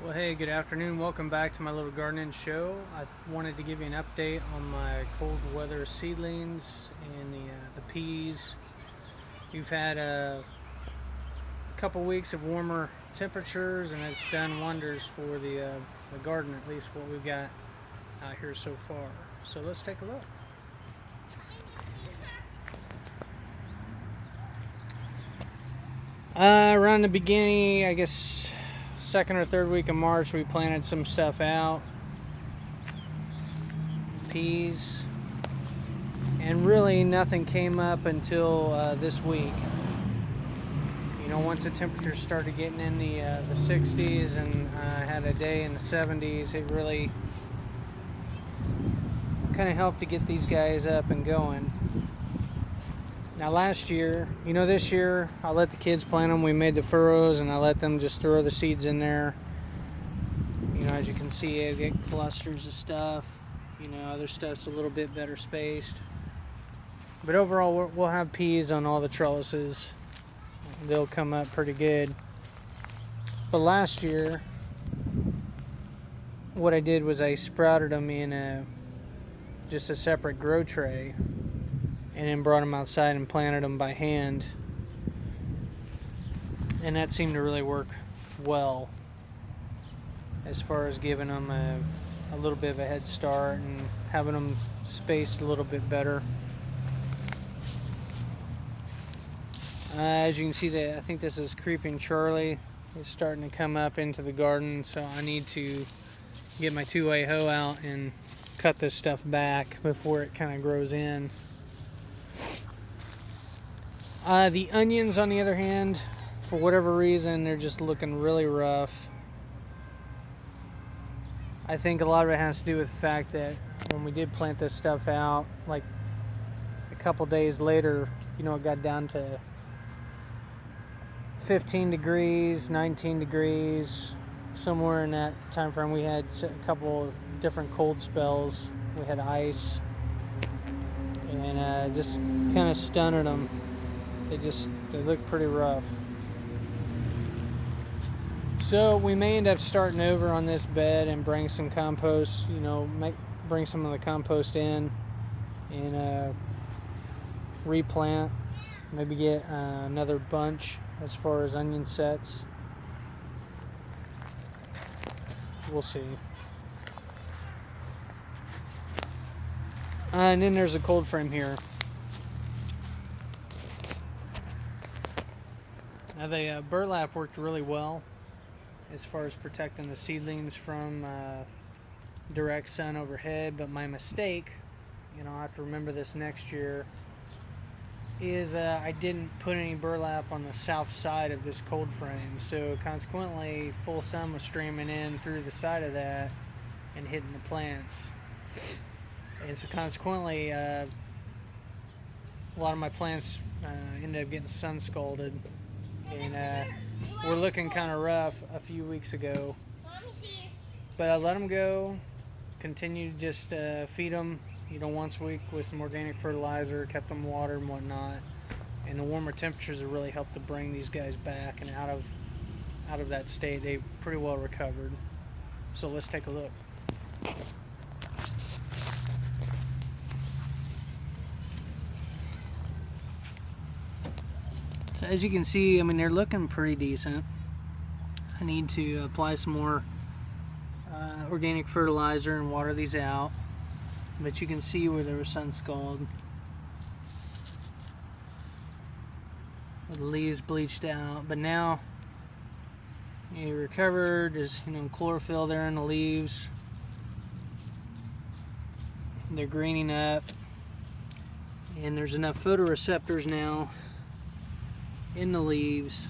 Well, hey, good afternoon. Welcome back to my little gardening show. I wanted to give you an update on my cold weather seedlings and the peas. We've had a couple weeks of warmer temperatures, and it's done wonders for the garden, at least what we've got out here so far. So let's take a look. Around the beginning, I guess, second or third week of March, we planted some stuff out. Peas, and really nothing came up until this week. Once the temperatures started getting in the 60s and had a day in the 70s, it really kind of helped to get these guys up and going. Now last year, this year I let the kids plant them. We made the furrows and I let them just throw the seeds in there. As you can see, I get clusters of stuff. Other stuff's a little bit better spaced. But overall, we'll have peas on all the trellises. They'll come up pretty good. But last year, what I did was I sprouted them in just a separate grow tray, and then brought them outside and planted them by hand. And that seemed to really work well as far as giving them a little bit of a head start and having them spaced a little bit better. As you can see, I think this is Creeping Charlie. It's starting to come up into the garden, so I need to get my two-way hoe out and cut this stuff back before it kind of grows in. The onions, on the other hand, for whatever reason, they're just looking really rough. I think a lot of it has to do with the fact that when we did plant this stuff out, like a couple days later, it got down to 15 degrees, 19 degrees, somewhere in that time frame. We had a couple of different cold spells. We had ice, and just kind of stunted them. They look pretty rough. So we may end up starting over on this bed and bring some compost, bring some of the compost in and replant. Maybe get another bunch as far as onion sets. We'll see. And then there's a cold frame here. Now the burlap worked really well as far as protecting the seedlings from direct sun overhead, but my mistake, I'll have to remember this next year, is I didn't put any burlap on the south side of this cold frame, so consequently full sun was streaming in through the side of that and hitting the plants, and so consequently a lot of my plants ended up getting sun scalded, and we're looking kind of rough a few weeks ago, but I let them go, continue to just feed them once a week with some organic fertilizer, kept them watered and whatnot, and the warmer temperatures have really helped to bring these guys back and out of that state. They pretty well recovered. So let's take a look. So as you can see, they're looking pretty decent. I need to apply some more organic fertilizer and water these out. But you can see where they were sun scalded. The leaves bleached out, but now you recovered. There's chlorophyll there in the leaves. They're greening up, and there's enough photoreceptors now in the leaves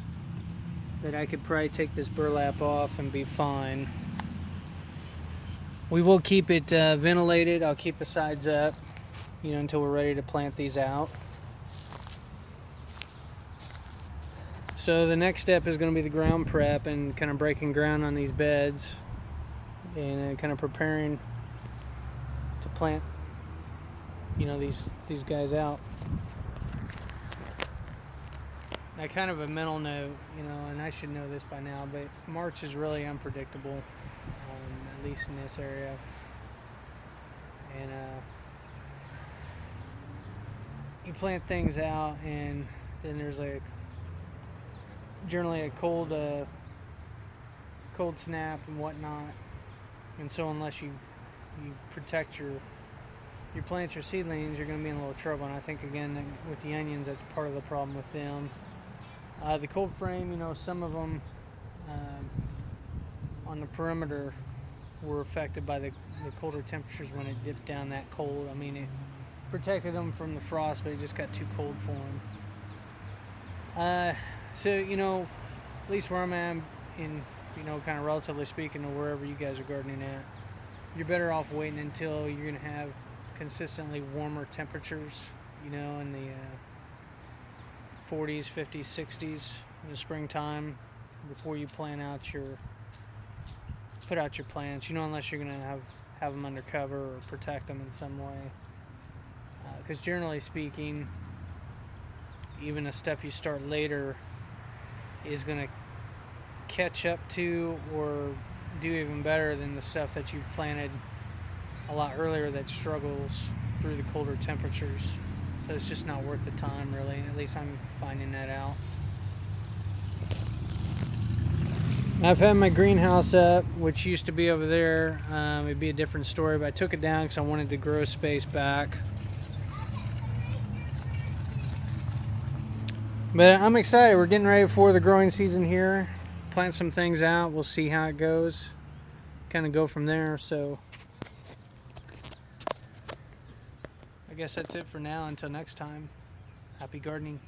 that I could probably take this burlap off and be fine. We will keep it ventilated. I'll keep the sides up, until we're ready to plant these out. So the next step is going to be the ground prep and kind of breaking ground on these beds and kind of preparing to plant, these guys out. Now, kind of a mental note, you know, and I should know this by now, but March is really unpredictable, at least in this area. And you plant things out, and then there's generally a cold snap and whatnot. And so unless you protect you plant your seedlings, you're going to be in a little trouble. And I think again that with the onions, that's part of the problem with them. The cold frame, you know, some of them on the perimeter were affected by the colder temperatures when it dipped down that cold. I mean, it protected them from the frost, but it just got too cold for them. So, you know, at least where I'm at, in, you know, kind of relatively speaking to wherever you guys are gardening at, you're better off waiting until you're going to have consistently warmer temperatures, you know, in the 40s, 50s, 60s in the springtime before you put out your plants, you know, unless you're going to have them under cover or protect them in some way. Because generally speaking, even the stuff you start later is going to catch up to or do even better than the stuff that you've planted a lot earlier that struggles through the colder temperatures. So it's just not worth the time, really. At least I'm finding that out. I've had my greenhouse up, which used to be over there. It'd be a different story, but I took it down because I wanted the grow space back. But I'm excited. We're getting ready for the growing season here. Plant some things out. We'll see how it goes. Kind of go from there. So I guess that's it for now. Until next time, happy gardening.